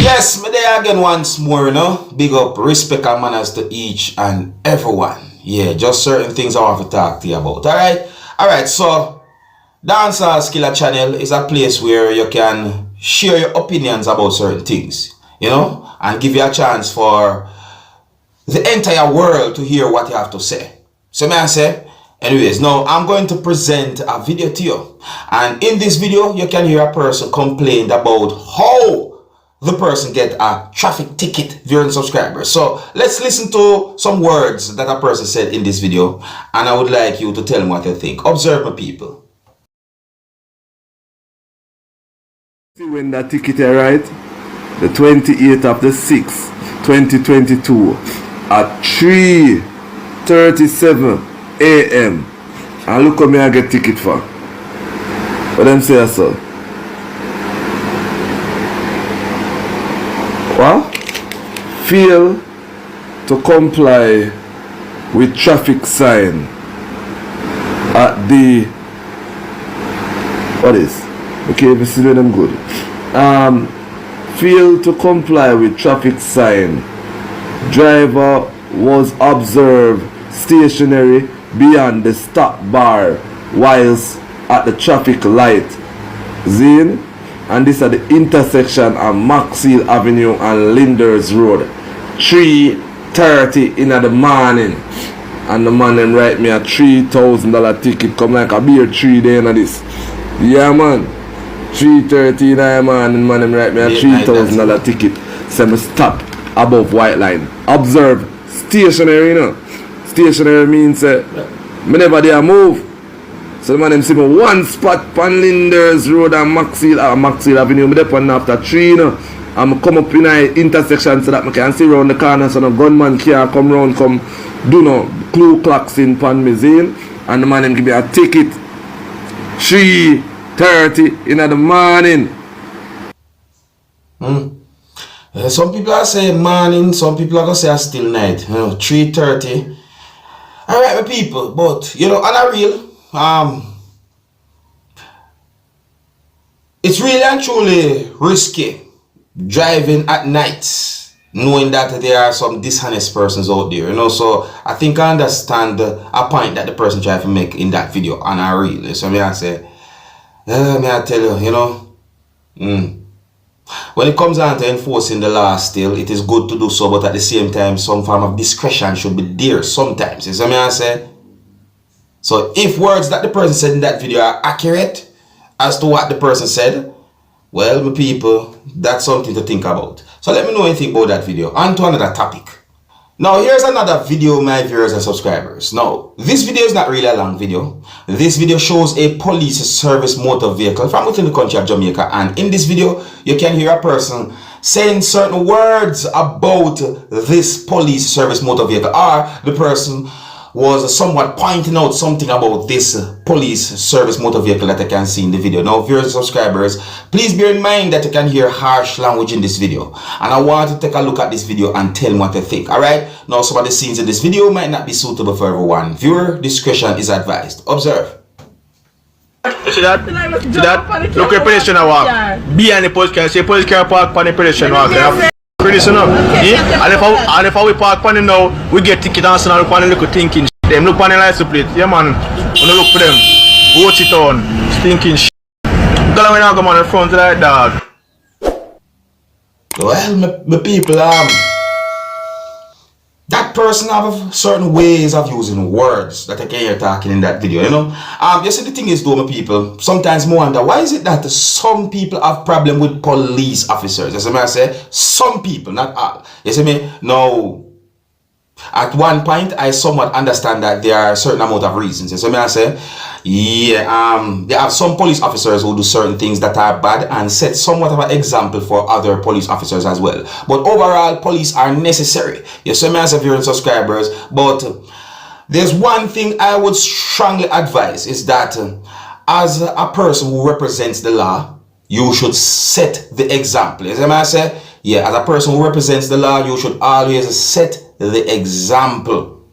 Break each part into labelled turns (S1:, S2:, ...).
S1: Yes, me there again once more, you know. Big up, respect and manners to each and everyone. Yeah, just certain things I want to talk to you about. Alright, so Dancehall Skilla channel is a place where you can share your opinions about certain things, you know, and give you a chance for the entire world to hear what you have to say. So may I say, anyways, now I'm going to present a video to you. And in this video, you can hear a person complain about how the person get a traffic ticket during subscribers. So let's listen to some words that a person said in this video, and I would like you to tell me what you think. Observe, my people.
S2: See when that ticket arrived, the 28th of the 6th, 2022 at 3:37 a.m. and look how me I get ticket for. What them say so? What? Fail to comply with traffic sign at the what is? Okay, if you see them good. Fail to comply with traffic sign. Driver was observed stationary beyond the stop bar whilst at the traffic light. Zine. And this at the intersection of Maxfield Avenue and Linders Road. 3:30 in the morning. And the man then write me a $3,000 ticket. Come like a beer 3 day in this. Yeah man. 3:30 in the morning, man them write me a $3,000 ticket. So me stop above white line. Observe stationary, you know. Stationary means me never there move. So the man them see me one spot on Linders Road and Maxfield Avenue. Me there on after 3, you know. And I come up in a intersection so that I can see around the corner so no gunman can't come round, come do no clue clocks in pan me zine. And the man them give me a ticket. 3:30 in the morning.
S1: Some people are saying morning, some people are going to say still night. You know, 3:30. Alright, my people, but you know, on a real, it's really and truly risky driving at night, knowing that there are some dishonest persons out there, you know. So I think I understand a point that the person tried to make in that video on a real. So may I say, may I tell you, you know, when it comes down to enforcing the law still, it is good to do so, but at the same time, some form of discretion should be there sometimes. You see what I say? So if words that the person said in that video are accurate as to what the person said, well, my people, that's something to think about. So let me know anything about that video. On to another topic. Now, here's another video, my viewers and subscribers. Now, this video is not really a long video. This video shows a police service motor vehicle from within the country of Jamaica. And in this video, you can hear a person saying certain words about this police service motor vehicle. Or the person was somewhat pointing out something about this police service motor vehicle that I can see in the video. Now, viewers and subscribers, please bear in mind that you can hear harsh language in this video. And I want to take a look at this video and tell me what you think. Alright? Now, some of the scenes in this video might not be suitable for everyone. Viewer discretion is advised. Observe.
S3: You see that? See that? Look where pedestrian walk. Behind the police car. See police car park on the pedestrian walk. Pretty enough. Yeah? And if we park on him now, we get ticket and look on the little tinkin. Them look on the license plate. Yeah man. When you look for them, watch it on. Stinking shit. Gonna when I come on the front like dog.
S1: Well, my people, that person have certain ways of using words that I can hear talking in that video, you know. You see, the thing is though, my people, sometimes I wonder, why is it that some people have problem with police officers? You see me, I say, some people, not all. You see me? Now, at one point, I somewhat understand that there are a certain amount of reasons. You see me, I say, yeah, there are some police officers who do certain things that are bad and set somewhat of an example for other police officers as well. But overall, police are necessary. You see me, as viewers and subscribers, but there's one thing I would strongly advise is that as a person who represents the law, you should set the example. You see me, I say, yeah, as a person who represents the law, you should always set the example.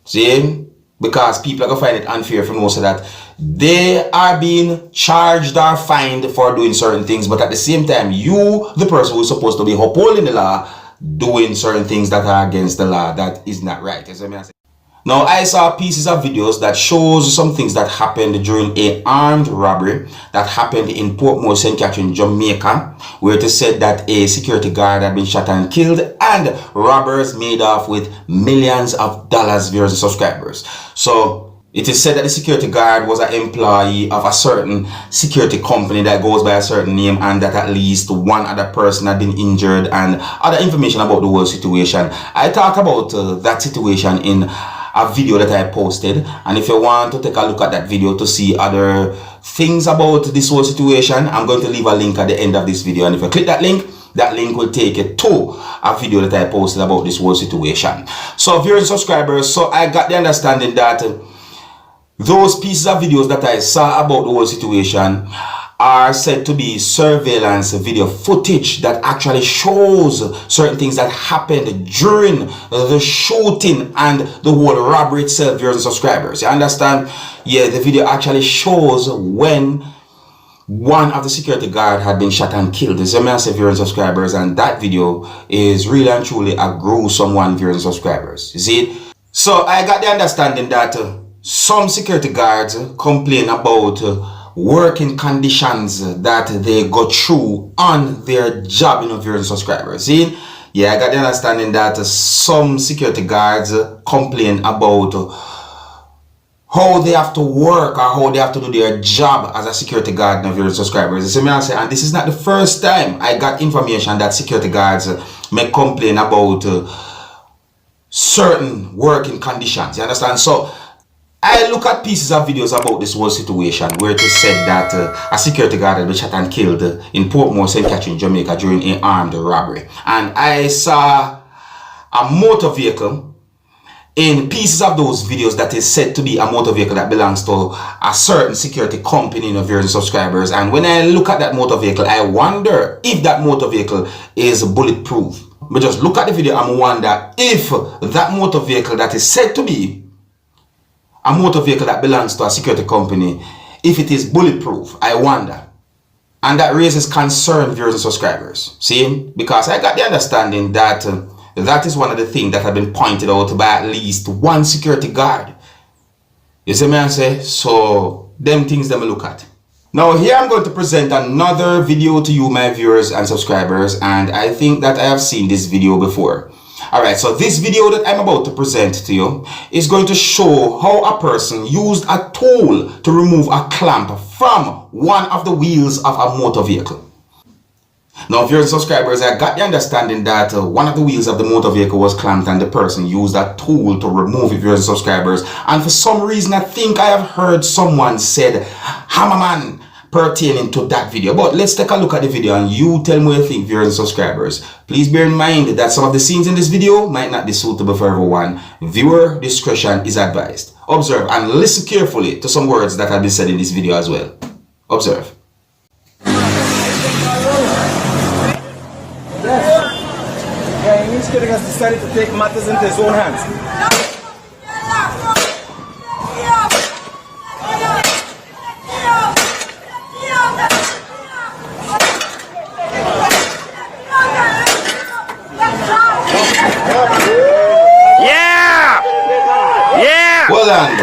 S1: See? Because people are going to find it unfair for most of that they are being charged or fined for doing certain things, but at the same time, you, the person who is supposed to be upholding the law, doing certain things that are against the law, that is not right. Now, I saw pieces of videos that shows some things that happened during a armed robbery that happened in Portmore, St. Catherine, Jamaica, where it is said that a security guard had been shot and killed, and robbers made off with millions of dollars via subscribers. So it is said that the security guard was an employee of a certain security company that goes by a certain name, and that at least one other person had been injured, and other information about the whole situation. I talked about that situation in a video that I posted, and if you want to take a look at that video to see other things about this whole situation, I'm going to leave a link at the end of this video, and if you click that link will take you to a video that I posted about this whole situation. So viewers and subscribers, so I got the understanding that those pieces of videos that I saw about the whole situation are said to be surveillance video footage that actually shows certain things that happened during the shooting and the whole robbery itself, viewers and subscribers. You understand? Yeah, the video actually shows when one of the security guard had been shot and killed. It's a massive, viewers and subscribers, and that video is really and truly a gruesome one, viewers and subscribers. You see it? So I got the understanding that some security guards complain about working conditions that they go through on their job, viewers and subscribers. See? Yeah, I got the understanding that some security guards complain about how they have to work or how they have to do their job as a security guard, viewers and subscribers. You see me, I say, and this is not the first time I got information that security guards may complain about certain working conditions. You understand? So I look at pieces of videos about this whole situation where it is said that a security guard had been shot and killed in Portmore, St. Catherine, Jamaica during an armed robbery. And I saw a motor vehicle in pieces of those videos that is said to be a motor vehicle that belongs to a certain security company, viewers and subscribers. And when I look at that motor vehicle, I wonder if that motor vehicle is bulletproof. But just look at the video and wonder if that motor vehicle that is said to be a motor vehicle that belongs to a security company, if it is bulletproof. I wonder. And that raises concern, viewers and subscribers. See? Because I got the understanding that that is one of the things that have been pointed out by at least one security guard. You see me, I say? So, them things them look at. Now, here I'm going to present another video to you, my viewers and subscribers, and I think that I have seen this video before. Alright, so this video that I'm about to present to you is going to show how a person used a tool to remove a clamp from one of the wheels of a motor vehicle. Now, viewers and subscribers, I got the understanding that one of the wheels of the motor vehicle was clamped and the person used that tool to remove it, viewers and subscribers. And for some reason, I think I have heard someone said Hammerman pertaining to that video. But let's take a look at the video and you tell me what you think, viewers and subscribers. Please bear in mind that some of the scenes in this video might not be suitable for everyone. Viewer discretion is advised. Observe and listen carefully to some words that have been said in this video as well. Observe.
S4: Skilla has decided to take matters into his own hands.
S1: Hold on,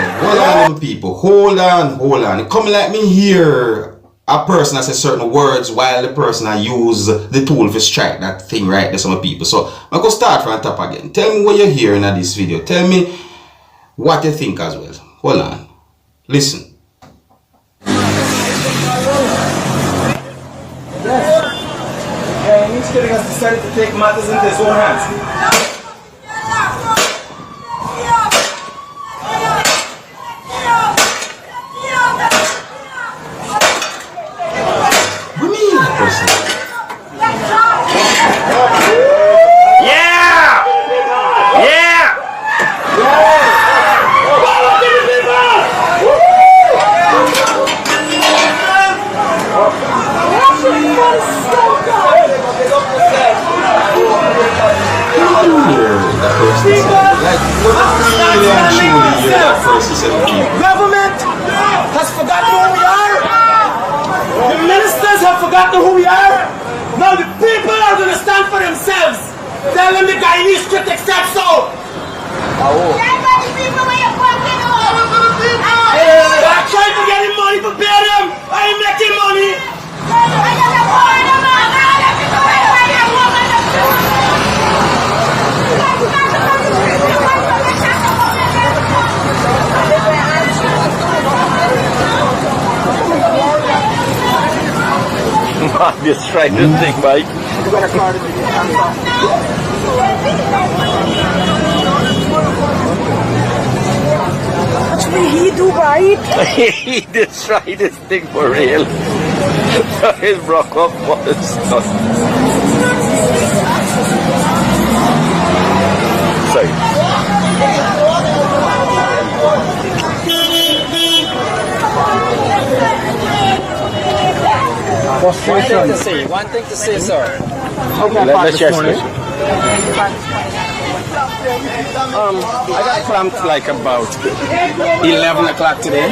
S1: little people. Hold on. Come let me hear a person that says certain words while the person I use the tool to strike that thing right there, some people. So I'm going to start from the top again. Tell me what you're hearing in this video. Tell me what you think as well. Hold on. Listen.
S4: Skilla has decided to take matters into his own hands. Government has forgotten ministers have forgotten who we are. Now the people are going to stand for themselves. Tell them the guy in the street accepts so. I tried to get him money to pay them. I ain't making money.
S3: Just try this thing, Mike.
S5: Actually, he do right.
S3: He did try this thing for real. His broke up was sorry.
S6: One thing to say, sir.
S3: Let's share this.
S6: I got clamped like about 11 o'clock today.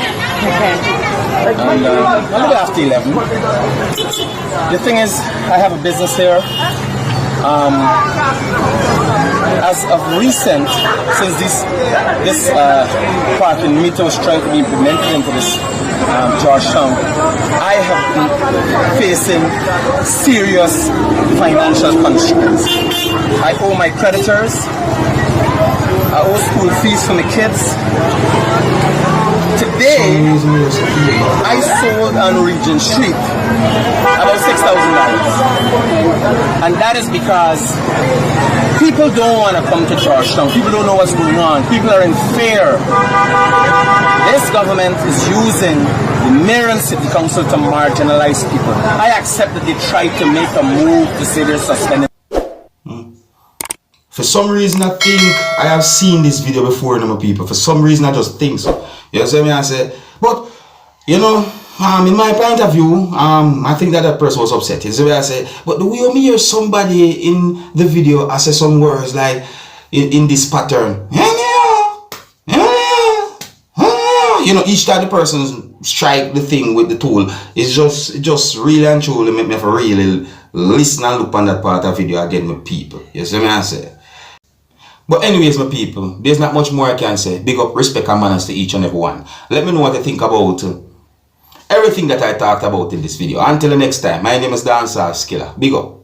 S6: And a little after 11. The thing is, I have a business here. As of recent, since this parking meter was trying to be implemented into this Georgetown, I have been facing serious financial constraints. I owe my creditors, I owe school fees for my kids. Today, I sold on Regent Street about $6,000. And that is because people don't want to come to Georgetown. People don't know what's going on. People are in fear. This government is using the mayor and city council to marginalize people. I accept that they tried to make a move to say they're suspending.
S1: For some reason, I think I have seen this video before, my people. For some reason, I just think so. You know what I say? But, you know, in my point of view, I think that person was upset. You see what I say? But the way you hear somebody in the video, I say some words like, in this pattern. You know, each time the person strike the thing with the tool, it just really and truly make me for really listen and look on that part of the video again with people. You see what I say? But anyways, my people, there's not much more I can say. Big up, respect and manners to each and every one. Let me know what you think about everything that I talked about in this video. Until the next time, my name is Dancehall Skilla. Big up.